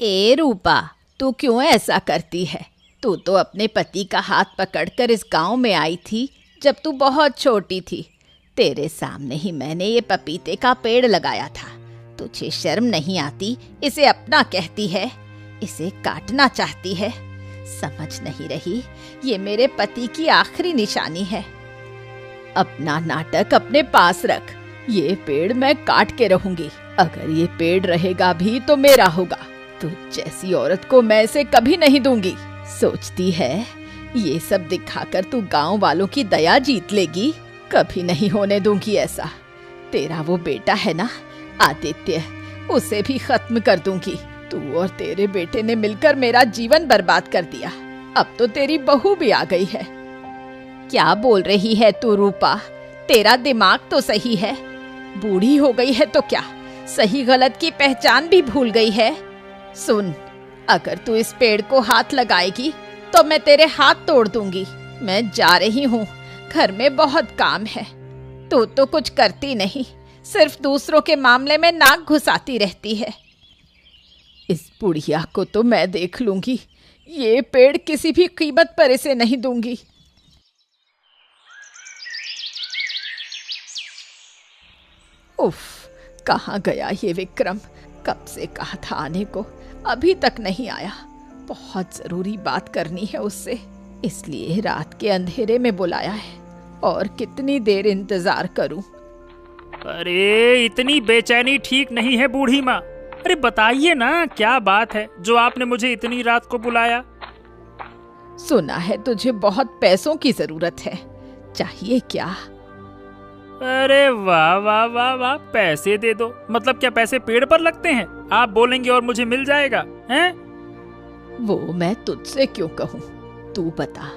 ए रूपा, तू क्यों ऐसा करती है? तू तो अपने पति का हाथ पकड़कर इस गांव में आई थी जब तू बहुत छोटी थी। तेरे सामने ही मैंने ये पपीते का पेड़ लगाया था। तुझे शर्म नहीं आती? इसे अपना कहती है, इसे काटना चाहती है। समझ नहीं रही, ये मेरे पति की आखिरी निशानी है। अपना नाटक अपने पास रख। ये पेड़ मैं काट के रहूंगी। अगर ये पेड़ रहेगा भी तो मेरा होगा। तुझ जैसी औरत को मैं इसे कभी नहीं दूंगी। सोचती है ये सब दिखाकर तू गांव वालों की दया जीत लेगी? कभी नहीं होने दूंगी ऐसा। तेरा वो बेटा है ना, आदित्य, उसे भी खत्म कर दूंगी। तू और तेरे बेटे ने मिलकर मेरा जीवन बर्बाद कर दिया। अब तो तेरी बहू भी आ गई है। क्या बोल रही है तू रूपा? तेरा दिमाग तो सही है। बूढ़ी हो गई है तो क्या सही गलत की पहचान भी भूल गई है? सुन, अगर तू इस पेड़ को हाथ लगाएगी तो मैं तेरे हाथ तोड़ दूंगी। मैं जा रही हूँ, घर में बहुत काम है। तू तो कुछ करती नहीं, सिर्फ दूसरों के मामले में नाक घुसाती रहती है। इस बुढ़िया को तो मैं देख लूंगी। ये पेड़ किसी भी कीमत पर इसे नहीं दूंगी। उफ, कहाँ गया ये विक्रम? कब से कहा था आने को, अभी तक नहीं आया। बहुत जरूरी बात करनी है उससे, इसलिए रात के अंधेरे में बुलाया है। और कितनी देर इंतजार करूं? अरे इतनी बेचैनी ठीक नहीं है बूढ़ी माँ। अरे बताइए ना, क्या बात है जो आपने मुझे इतनी रात को बुलाया? सुना है तुझे बहुत पैसों की जरूरत है, चाहिए क्या? अरे वाह वाह वाह वाह, पैसे दे दो? मतलब क्या पैसे पेड़ पर लगते हैं? आप बोलेंगे और मुझे मिल जाएगा, हैं? वो मैं तुझसे क्यों कहूँ? तू बता,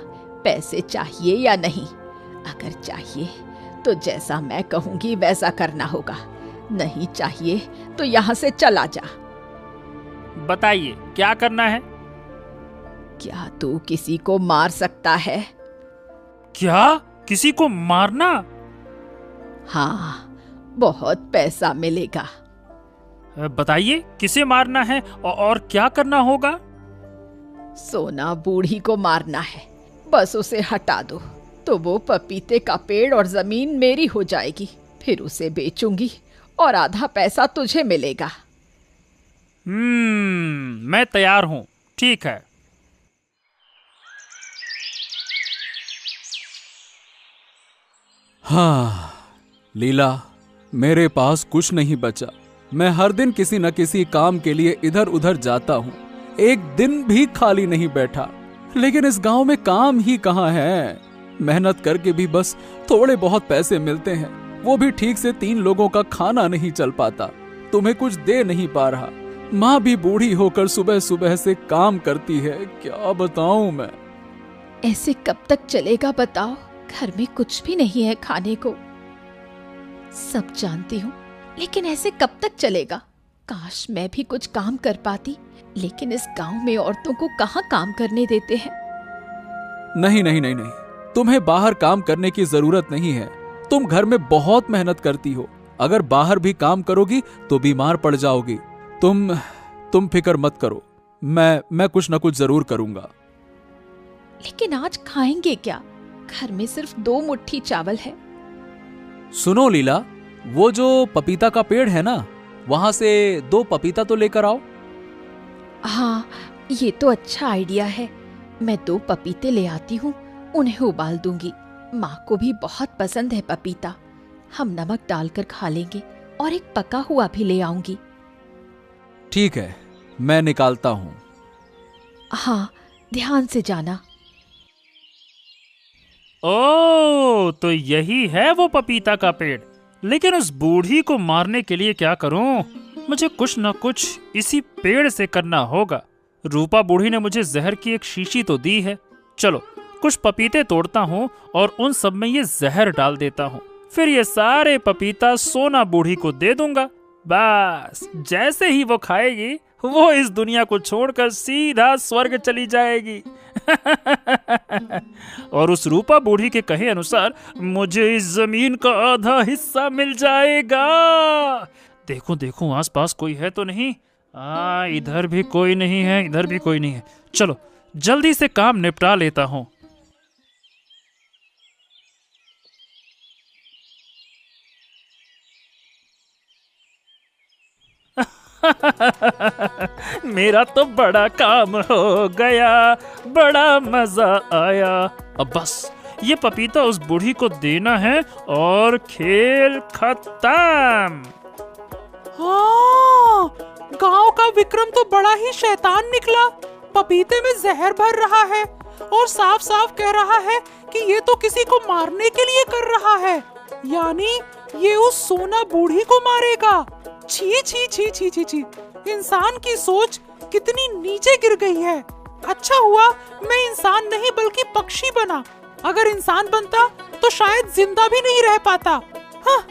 पैसे चाहिए या नहीं? अगर चाहिए तो जैसा मैं कहूँगी वैसा करना होगा। नहीं चाहिए तो यहाँ से चला जा। बताइए क्या करना है? क्या तू किसी को मार सकता है? क्या? किसी को मारना? हाँ, बहुत पैसा मिलेगा। बताइए किसे मारना है और क्या करना होगा? सोना बूढ़ी को मारना है, बस उसे हटा दो तो वो पपीते का पेड़ और जमीन मेरी हो जाएगी। फिर उसे बेचूंगी और आधा पैसा तुझे मिलेगा। मैं तैयार हूँ। ठीक है। हाँ लीला, मेरे पास कुछ नहीं बचा। मैं हर दिन किसी न किसी काम के लिए इधर उधर जाता हूँ। एक दिन भी खाली नहीं बैठा। लेकिन इस गांव में काम ही कहाँ है। मेहनत करके भी बस थोड़े बहुत पैसे मिलते हैं, वो भी ठीक से 3 लोगों का खाना नहीं चल पाता। तुम्हें कुछ दे नहीं पा रहा। माँ भी बूढ़ी होकर सुबह सुबह से काम करती है। क्या बताऊं मैं? ऐसे कब तक चलेगा बताओ? घर में कुछ भी नहीं है खाने को। सब जानती हूँ, लेकिन ऐसे कब तक चलेगा? काश मैं भी कुछ काम कर पाती, लेकिन इस गांव में औरतों को कहाँ काम करने देते हैं। नहीं नहीं नहीं नहीं, तुम्हें बाहर काम करने की जरूरत नहीं है। तुम घर में बहुत मेहनत करती हो। अगर बाहर भी काम करोगी तो बीमार पड़ जाओगी। तुम फिक्र मत करो, मैं कुछ न कुछ जरूर करूंगा। लेकिन आज खाएंगे क्या? घर में सिर्फ 2 मुट्ठी चावल है। सुनो लीला, वो जो पपीता का पेड़ है ना, वहां से 2 पपीता तो लेकर आओ। हाँ, ये तो अच्छा आइडिया है। मैं 2 पपीते ले आती हूँ, उन्हें उबाल दूंगी। माँ को भी बहुत पसंद है पपीता। हम नमक डालकर खा लेंगे और एक पका हुआ भी ले आऊंगी। ठीक है, मैं निकालता हूँ। हाँ, ध्यान से जाना। ओह, तो यही है वो पपीता का पेड़। लेकिन उस बूढ़ी को मारने के लिए क्या करूं? मुझे कुछ न कुछ इसी पेड़ से करना होगा। रूपा बूढ़ी ने मुझे जहर की एक शीशी तो दी है। चलो कुछ पपीते तोड़ता हूँ और उन सब में ये जहर डाल देता हूँ। फिर ये सारे पपीता सोना बूढ़ी को दे दूंगा। बस जैसे ही वो खाएगी, वो इस दुनिया को छोड़कर सीधा स्वर्ग चली जाएगी। और उस रूपा बूढ़ी के कहे अनुसार मुझे इस जमीन का आधा हिस्सा मिल जाएगा। देखो देखो आसपास कोई है तो नहीं। इधर भी कोई नहीं है, इधर भी कोई नहीं है। चलो जल्दी से काम निपटा लेता हूँ। मेरा तो बड़ा काम हो गया, बड़ा मजा आया। अब बस ये पपीता उस बूढ़ी को देना है और खेल खत्म। हाँ, गांव का विक्रम तो बड़ा ही शैतान निकला। पपीते में जहर भर रहा है और साफ साफ कह रहा है कि ये तो किसी को मारने के लिए कर रहा है, यानी ये उस सोना बूढ़ी को मारेगा। छी छी छी छी छी छी, इंसान की सोच कितनी नीचे गिर गई है। अच्छा हुआ मैं इंसान नहीं बल्कि पक्षी बना। अगर इंसान बनता तो शायद जिंदा भी नहीं रह पाता। हाँ,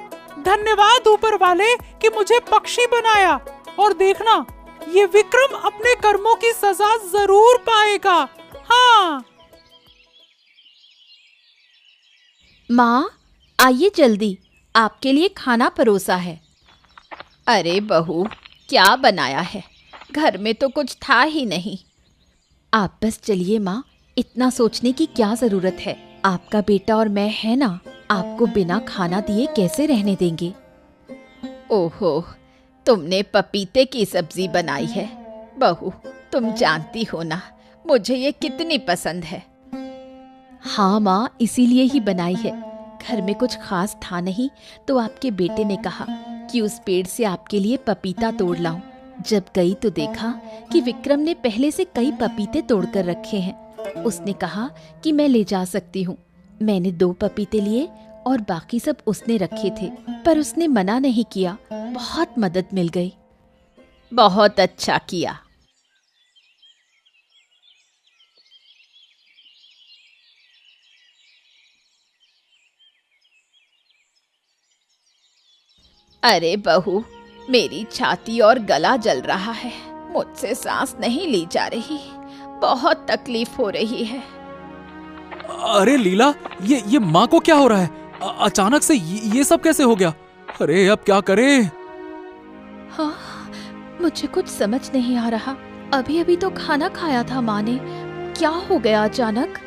धन्यवाद ऊपर वाले कि मुझे पक्षी बनाया। और देखना, ये विक्रम अपने कर्मों की सजा जरूर पाएगा। हाँ। माँ, आइए जल्दी, आपके लिए खाना परोसा है। अरे बहू, क्या बनाया है? घर में तो कुछ था ही नहीं। आप बस चलिए माँ, इतना सोचने की क्या जरूरत है। आपका बेटा और मैं है ना, आपको बिना खाना दिए कैसे रहने देंगे। ओहो, तुमने पपीते की सब्जी बनाई है। बहू, तुम जानती हो ना मुझे ये कितनी पसंद है। हाँ माँ, इसीलिए ही बनाई है। घर में कुछ खास था नहीं तो आपके बेटे ने कहा कि उस पेड़ से आपके लिए पपीता तोड़ लाऊं। जब गई तो देखा कि विक्रम ने पहले से कई पपीते तोड़कर रखे हैं। उसने कहा कि मैं ले जा सकती हूँ। मैंने 2 पपीते लिए और बाकी सब उसने रखे थे, पर उसने मना नहीं किया। बहुत मदद मिल गई। बहुत अच्छा किया। अरे बहू, मेरी छाती और गला जल रहा है। मुझसे सांस नहीं ली जा रही। बहुत तकलीफ हो रही है। अरे लीला, ये माँ को क्या हो रहा है? अचानक से ये सब कैसे हो गया? अरे अब क्या करें? हाँ, मुझे कुछ समझ नहीं आ रहा। अभी अभी तो खाना खाया था माँ ने। क्या हो गया अचानक?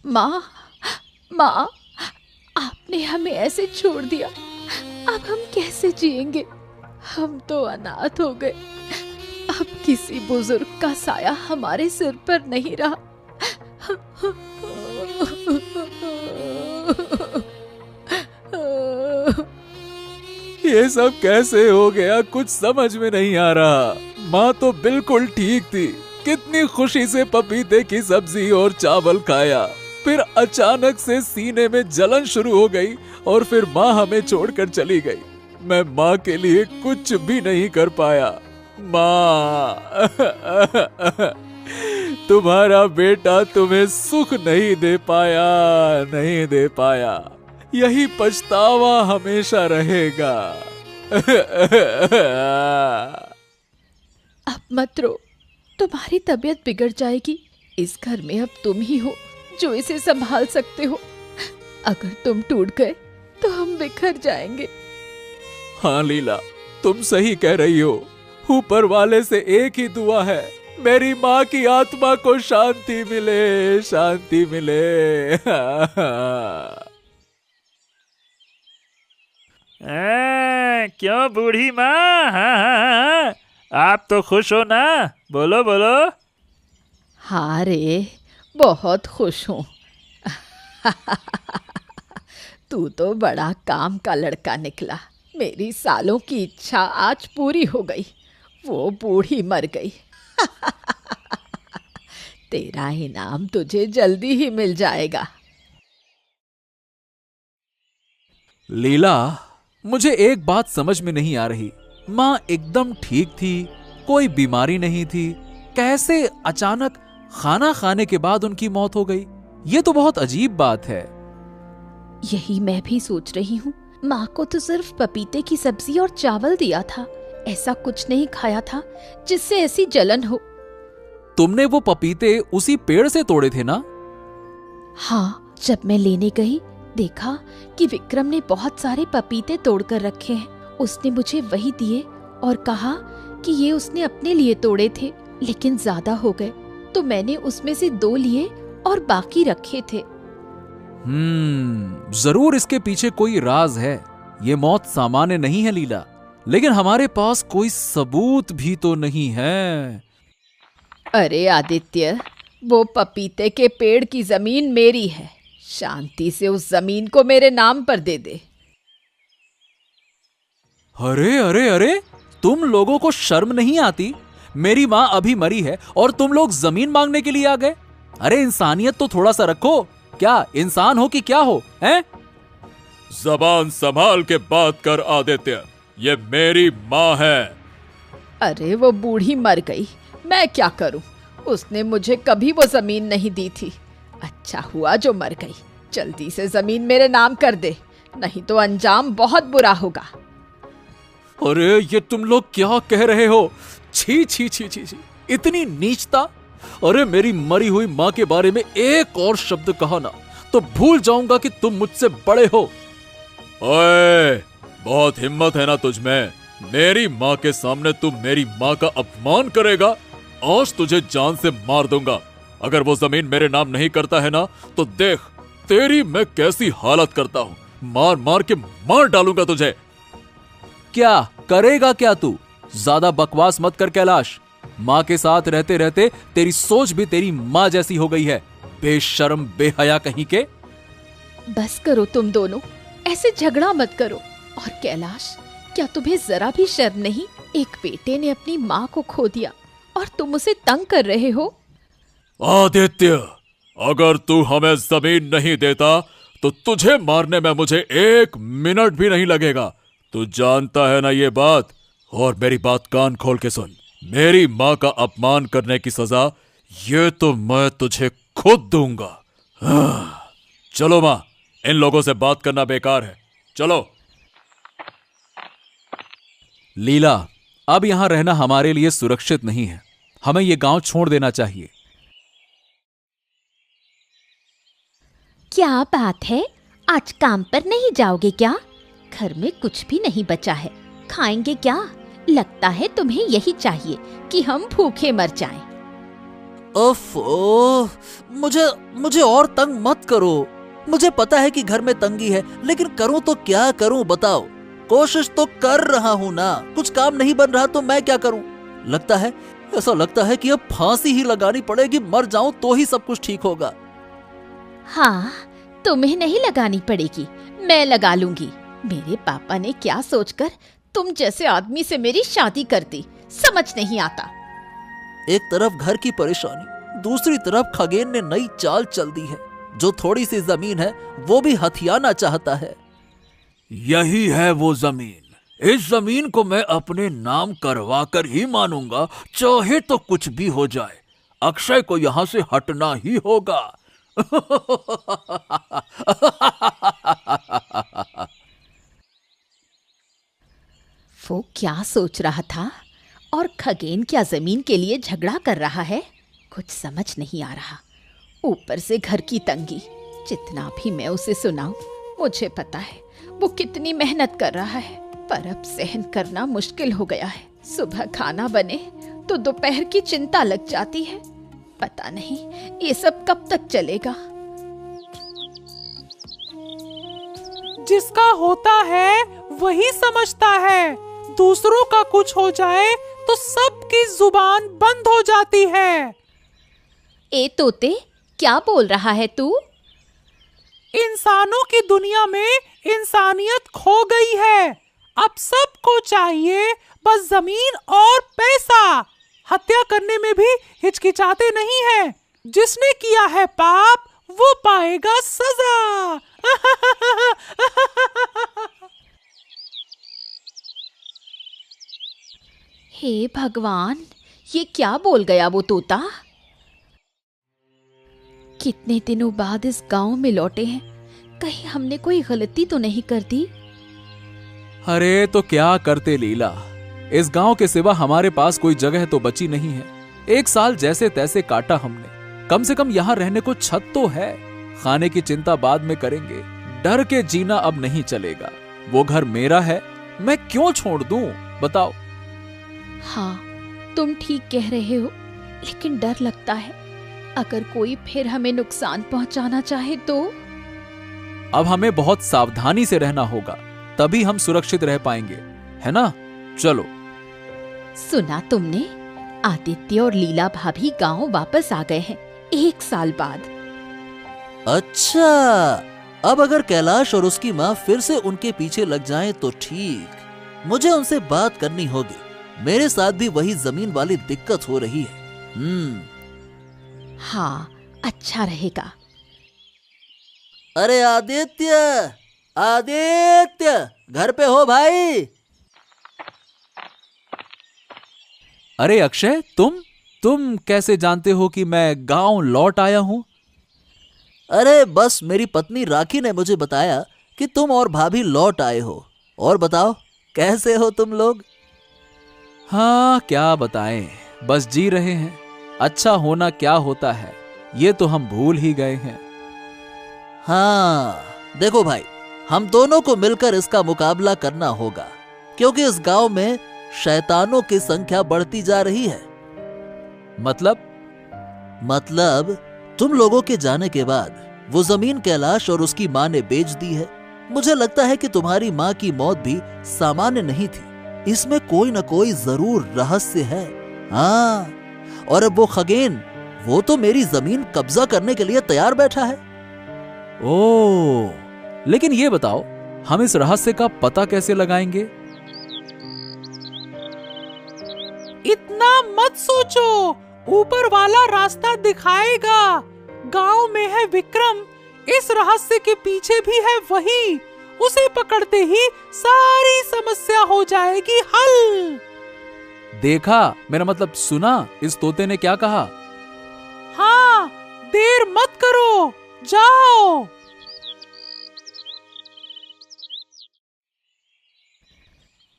माँ, माँ, आपने हमें ऐसे छोड़ दिया। अब हम कैसे जिएंगे? हम तो अनाथ हो गए। अब किसी बुजुर्ग का साया हमारे सिर पर नहीं रहा। ये सब कैसे हो गया? कुछ समझ में नहीं आ रहा। माँ तो बिल्कुल ठीक थी, कितनी खुशी से पपीते की सब्जी और चावल खाया। फिर अचानक से सीने में जलन शुरू हो गई और फिर माँ हमें छोड़कर चली गई। मैं माँ के लिए कुछ भी नहीं कर पाया। माँ, तुम्हारा बेटा तुम्हें सुख नहीं दे पाया, नहीं दे पाया। यही पछतावा हमेशा रहेगा। अब मत रो, तुम्हारी तबीयत बिगड़ जाएगी। इस घर में अब तुम ही हो जो इसे संभाल सकते हो। अगर तुम टूट गए तो हम बिखर जाएंगे। हाँ लीला, तुम सही कह रही हो। ऊपर वाले से एक ही दुआ है, मेरी माँ की आत्मा को शांति मिले, शांति मिले। क्यों बूढ़ी माँ? हाँ, आप तो खुश हो ना? बोलो बोलो। हाँ रे, बहुत खुश हूँ। तू तो बड़ा काम का लड़का निकला। मेरी सालों की इच्छा आज पूरी हो गई। वो बूढ़ी मर गई। तेरा इनाम तुझे जल्दी ही मिल जाएगा। लीला, मुझे एक बात समझ में नहीं आ रही। माँ एकदम ठीक थी, कोई बीमारी नहीं थी, कैसे अचानक खाना खाने के बाद उनकी मौत हो गई? ये तो बहुत अजीब बात है। यही मैं भी सोच रही हूँ। माँ को तो सिर्फ पपीते की सब्जी और चावल दिया था। ऐसा कुछ नहीं खाया था जिससे ऐसी जलन हो। तुमने वो पपीते उसी पेड़ से तोड़े थे ना? हाँ, जब मैं लेने गई देखा कि विक्रम ने बहुत सारे पपीते तोड़कर रखे हैं। उसने मुझे वही दिए और कहा कि ये उसने अपने लिए तोड़े थे, लेकिन ज्यादा हो गए तो मैंने उसमें से 2 लिए और बाकी रखे थे। जरूर इसके पीछे कोई राज है। ये मौत सामान्य नहीं है लीला, लेकिन हमारे पास कोई सबूत भी तो नहीं है। अरे आदित्य, वो पपीते के पेड़ की जमीन मेरी है। शांति से उस जमीन को मेरे नाम पर दे दे। अरे अरे अरे, तुम लोगों को शर्म नहीं आती? मेरी माँ अभी मरी है और तुम लोग जमीन मांगने के लिए आ गए? अरे इंसानियत तो थोड़ा सा रखो। क्या इंसान हो कि क्या हो, हैं? जबान संभाल के बात कर आदित्य, ये मेरी माँ है। अरे वो बूढ़ी मर गई, मैं क्या करूं? उसने मुझे कभी वो जमीन नहीं दी थी। अच्छा हुआ जो मर गई। जल्दी से जमीन मेरे नाम कर दे, नहीं तो अंजाम बहुत बुरा होगा। अरे ये तुम लोग क्या कह रहे हो? छी छी छी छी छी, इतनी नीचता! अरे मेरी मरी हुई माँ के बारे में एक और शब्द कहा ना तो भूल जाऊंगा कि तुम मुझसे बड़े हो। ओए, बहुत हिम्मत है ना तुझमें? मेरी माँ के सामने तू मेरी माँ का अपमान करेगा? आज तुझे जान से मार दूंगा। अगर वो जमीन मेरे नाम नहीं करता है ना तो देख तेरी मैं कैसी हालत करता हूँ। मार मार के मार डालूंगा तुझे। क्या करेगा क्या तू? ज्यादा बकवास मत कर कैलाश। माँ के साथ रहते रहते तेरी सोच भी तेरी माँ जैसी हो गई है। बेशर्म बेहया कहीं के। बस करो तुम दोनों, ऐसे झगड़ा मत करो। और कैलाश, क्या तुम्हें जरा भी शर्म नहीं? एक बेटे ने अपनी माँ को खो दिया और तुम उसे तंग कर रहे हो। आदित्य, अगर तू हमें जमीन नहीं देता तो तुझे मारने में मुझे 1 मिनट भी नहीं लगेगा। तू जानता है ना ये बात? और मेरी बात कान खोल के सुन। मेरी माँ का अपमान करने की सजा ये तो मैं तुझे खुद दूंगा। चलो माँ, इन लोगों से बात करना बेकार है, चलो। लीला, अब यहां रहना हमारे लिए सुरक्षित नहीं है। हमें ये गांव छोड़ देना चाहिए। क्या बात है, आज काम पर नहीं जाओगे क्या? घर में कुछ भी नहीं बचा है, खाएंगे क्या? लगता है तुम्हें यही चाहिए कि हम भूखे मर जाएं। ओह, मुझे और तंग मत करो। मुझे पता है कि घर में तंगी है, लेकिन करूं तो क्या करूं बताओ? कोशिश तो कर रहा हूं ना। कुछ काम नहीं बन रहा तो मैं क्या करूं? ऐसा लगता है कि अब फांसी ही लगानी पड़ेगी। मर जाऊं तो ही सब कुछ ठीक होगा। हाँ, तुम्हें नहीं लगानी पड़ेगी, मैं लगा लूंगी। मेरे पापा ने क्या सोचकर तुम जैसे आदमी से मेरी शादी कर दी, समझ नहीं आता। एक तरफ घर की परेशानी, दूसरी तरफ खगेन ने नई चाल चल दी है। जो थोड़ी सी जमीन है वो भी हथियाना चाहता है। यही है वो जमीन। इस जमीन को मैं अपने नाम करवा कर ही मानूंगा, चाहे तो कुछ भी हो जाए। अक्षय को यहां से हटना ही होगा। वो क्या सोच रहा था? और खगेन क्या जमीन के लिए झगड़ा कर रहा है? कुछ समझ नहीं आ रहा। ऊपर से घर की तंगी। जितना भी मैं उसे सुनाऊं, मुझे पता है वो कितनी मेहनत कर रहा है, पर अब सहन करना मुश्किल हो गया है। सुबह खाना बने तो दोपहर की चिंता लग जाती है। पता नहीं ये सब कब तक चलेगा। जिसका होता है वही समझता है। दूसरों का कुछ हो जाए तो सबकी जुबान बंद हो जाती है। ए तोते, क्या बोल रहा है तू? इंसानों की दुनिया में इंसानियत खो गई है। अब सबको चाहिए बस जमीन और पैसा। हत्या करने में भी हिचकिचाते नहीं है। जिसने किया है पाप वो पाएगा सजा। हे भगवान, ये क्या बोल गया वो तोता? कितने दिनों बाद इस गांव में लौटे हैं, कहीं हमने कोई गलती तो नहीं कर दी? अरे तो क्या करते लीला, इस गांव के सिवा हमारे पास कोई जगह तो बची नहीं है। 1 साल जैसे तैसे काटा हमने। कम से कम यहाँ रहने को छत तो है। खाने की चिंता बाद में करेंगे, डर के जीना अब नहीं चलेगा। वो घर मेरा है, मैं क्यों छोड़ दूं? बताओ। हाँ, तुम ठीक कह रहे हो, लेकिन डर लगता है अगर कोई फिर हमें नुकसान पहुंचाना चाहे तो। अब हमें बहुत सावधानी से रहना होगा, तभी हम सुरक्षित रह पाएंगे, है ना? चलो। सुना तुमने, आदित्य और लीला भाभी गांव वापस आ गए हैं 1 साल बाद। अच्छा, अब अगर कैलाश और उसकी माँ फिर से उनके पीछे लग जाएं तो ठीक। मुझे उनसे बात करनी होगी। मेरे साथ भी वही जमीन वाली दिक्कत हो रही है। हाँ, अच्छा रहेगा। अरे आदित्य, आदित्य, घर पे हो भाई? अरे अक्षय, तुम कैसे जानते हो कि मैं गांव लौट आया हूं? अरे बस मेरी पत्नी राखी ने मुझे बताया कि तुम और भाभी लौट आए हो। और बताओ, कैसे हो तुम लोग? हाँ, क्या बताएं, बस जी रहे हैं। अच्छा होना क्या होता है, ये तो हम भूल ही गए हैं। हाँ, देखो भाई, हम दोनों को मिलकर इसका मुकाबला करना होगा, क्योंकि इस गांव में शैतानों की संख्या बढ़ती जा रही है। मतलब तुम लोगों के जाने के बाद वो जमीन कैलाश और उसकी माँ ने बेच दी है। मुझे लगता है कि तुम्हारी माँ की मौत भी सामान्य नहीं थी। इसमें कोई न कोई जरूर रहस्य है। हाँ, और अब वो खगेन, वो तो मेरी जमीन कब्जा करने के लिए तैयार बैठा है। ओह, लेकिन ये बताओ, हम इस रहस्य का पता कैसे लगाएंगे? इतना मत सोचो, ऊपर वाला रास्ता दिखाएगा। गांव में है विक्रम, इस रहस्य के पीछे भी है वही। उसे पकड़ते ही सारी समस्या हो जाएगी हल। देखा, मेरा मतलब सुना इस तोते ने क्या कहा? हाँ, देर मत करो, जाओ।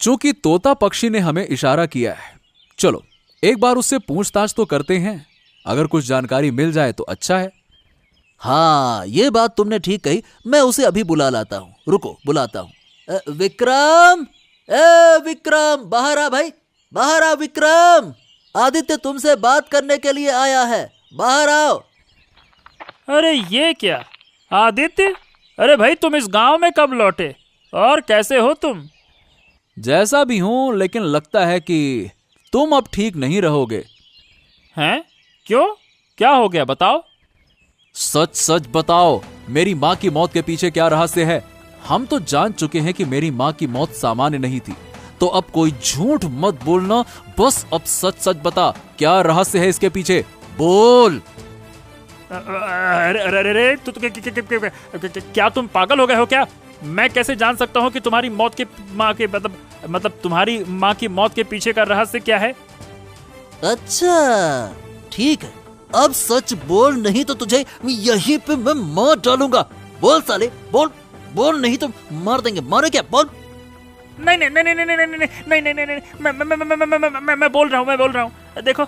चूंकि तोता पक्षी ने हमें इशारा किया है, चलो एक बार उससे पूछताछ तो करते हैं। अगर कुछ जानकारी मिल जाए तो अच्छा है। हाँ, ये बात तुमने ठीक कही। मैं उसे अभी बुला लाता हूँ। रुको, बुलाता हूँ। विक्रम, विक्रम, बाहर आ भाई, बाहर आ विक्रम। आदित्य तुमसे बात करने के लिए आया है, बाहर आओ। अरे ये क्या आदित्य? अरे भाई, तुम इस गांव में कब लौटे और कैसे हो तुम? जैसा भी हूं, लेकिन लगता है कि तुम अब ठीक नहीं रहोगे। हैं? क्यों? क्या हो गया, बताओ। सच सच बताओ, मेरी माँ की मौत के पीछे क्या रहस्य है? हम तो जान चुके हैं कि मेरी माँ की मौत सामान्य नहीं थी, तो अब कोई झूठ मत बोलना। बस अब सच सच बता, क्या रहस्य है इसके पीछे? बोल। अरे अरे अरे, क्या तुम पागल हो गए हो क्या? मैं कैसे जान सकता हूँ कि तुम्हारी मौत के माँ के मतलब तुम्हारी माँ की मौत के पीछे का रहस्य क्या है? अच्छा, ठीक है, अब सच बोल, नहीं तो तुझे यहीं पे मैं मार डालूंगा। बोल साले, बोल बोल, नहीं तो मार देंगे। मारे क्या? बोल। नहीं नहीं नहीं नहीं नहीं नहीं नहीं नहीं नहीं नहीं, मैं बोल रहा हूँ। देखो,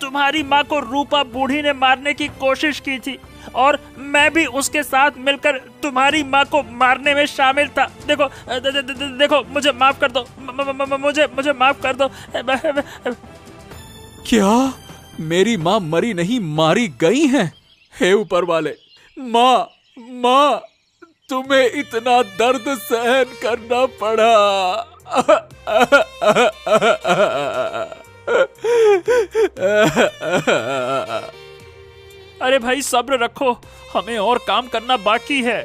तुम्हारी माँ को रूपा बूढ़ी ने मारने की कोशिश की थी और मैं भी उसके साथ मिलकर तुम्हारी माँ को मारने में शामिल था। देखो देखो, मुझे माफ कर दो, मुझे माफ कर दो। क्या मेरी माँ मरी नहीं, मारी गई हैं? हे ऊपर वाले, माँ, तुम्हें इतना दर्द सहन करना पड़ा। अरे भाई, सब्र रखो, हमें और काम करना बाकी है।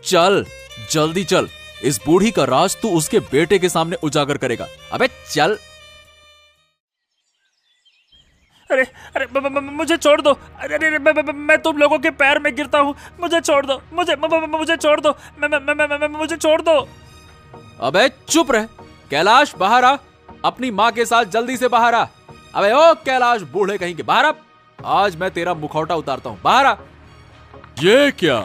चल जल्दी चल, इस बूढ़ी का राज तू उसके बेटे के सामने उजागर करेगा। अबे चल। अरे अरे, मुझे छोड़ दो। अरे मैं तुम लोगों के पैर में गिरता हूँ, मुझे छोड़ दो, मुझे छोड़ दो, मुझे छोड़ दो। अबे चुप रह। कैलाश, बाहर आ, अपनी माँ के साथ जल्दी से बाहर आ। अबे ओ कैलाश, बूढ़े कहीं के, बाहर आ। आज मैं तेरा मुखौटा उतारता हूँ, बाहर आ। ये क्या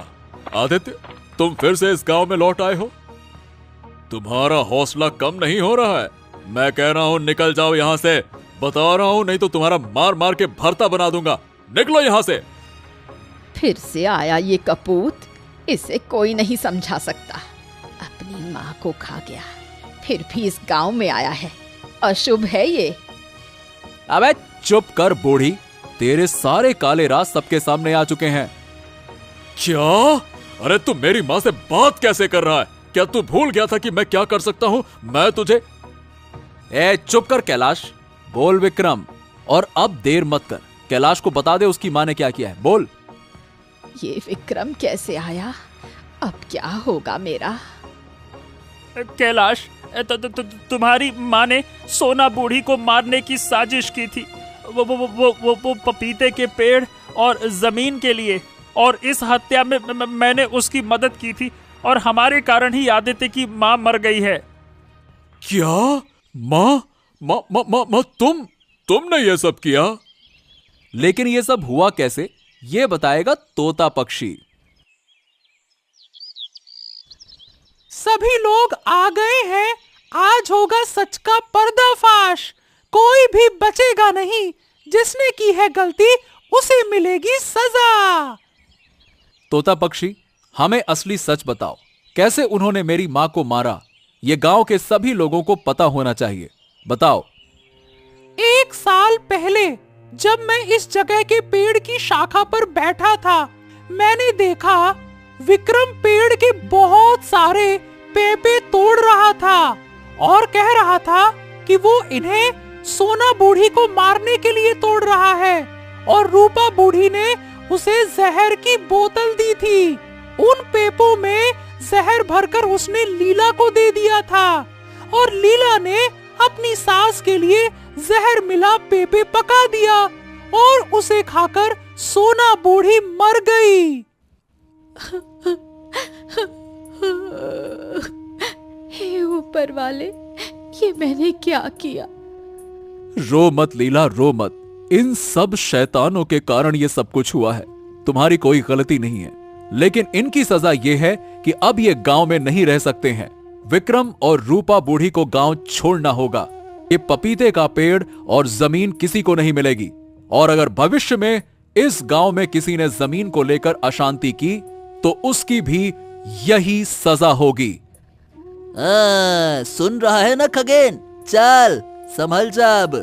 आदित्य, तुम फिर से इस गांव में लौट आए हो? तुम्हारा हौसला कम नहीं हो रहा है। मैं कह रहा हूँ निकल जाओ यहाँ से, बता रहा हूँ, नहीं तो तुम्हारा मार मार के भरता बना दूंगा। निकलो यहाँ से। फिर से आया ये कपूत, इसे कोई नहीं समझा सकता। अपनी माँ को खा गया, फिर भी इस गांव में आया है। अशुभ है ये। अबे चुप कर बूढ़ी, तेरे सारे काले राज सबके सामने आ चुके हैं। क्या? अरे तू मेरी माँ से बात कैसे कर रहा है? क्या तू भूल गया था कि मैं क्या कर सकता हूँ? मैं तुझे... ए चुप कर कैलाश, बोल विक्रम। और अब देर मत कर, कैलाश को बता दे उसकी माँ ने क्या किया है। बोल। ये विक्रम कैसे आया? अब क्या होगा मेरा? कैलाश, तुम्हारी माँ ने सोना बूढ़ी को मारने की साजिश की थी। वो पपीते के पेड़ और जमीन के लिए, और इस हत्या में मैंने उसकी मदद की थी, और हमारे कारण ही आदित्य की माँ मर गई है। क्या? माँ तुमने ये सब किया? लेकिन ये सब हुआ कैसे, ये बताएगा तोता पक्षी। सभी लोग आ गए हैं। आज होगा सच का पर्दाफाश। कोई भी बचेगा नहीं। जिसने की है गलती उसे मिलेगी सजा। तोता पक्षी, हमें असली सच बताओ, कैसे उन्होंने मेरी मां को मारा? ये गांव के सभी लोगों को पता होना चाहिए। बताओ। 1 साल पहले जब मैं इस जगह के पेड़ की शाखा पर बैठा था, मैंने देखा विक्रम पेड़ के बहुत सारे पेपे तोड़ रहा था और कह रहा था कि वो इन्हें सोना बूढ़ी को मारने के लिए तोड़ रहा है, और रूपा बूढ़ी ने उसे जहर की बोतल दी थी। उन पेपों में जहर भरकर उसने लीला को दे दिया था, और लीला ने अपनी सास के लिए जहर मिला पेपे पका दिया, और उसे खाकर सोना बूढ़ी मर गई। हे ऊपर वाले, ये मैंने क्या किया? रो मत लीला, रो मत। इन सब शैतानों के कारण ये सब कुछ हुआ है। तुम्हारी कोई गलती नहीं है, लेकिन इनकी सजा ये है कि अब ये गांव में नहीं रह सकते हैं। विक्रम और रूपा बूढ़ी को गांव छोड़ना होगा। ये पपीते का पेड़ और जमीन किसी को नहीं मिलेगी, और अगर भविष्य में इस गांव में किसी ने जमीन को लेकर अशांति की तो उसकी भी यही सजा होगी। सुन रहा है ना खगेन? चल संभल जा अब।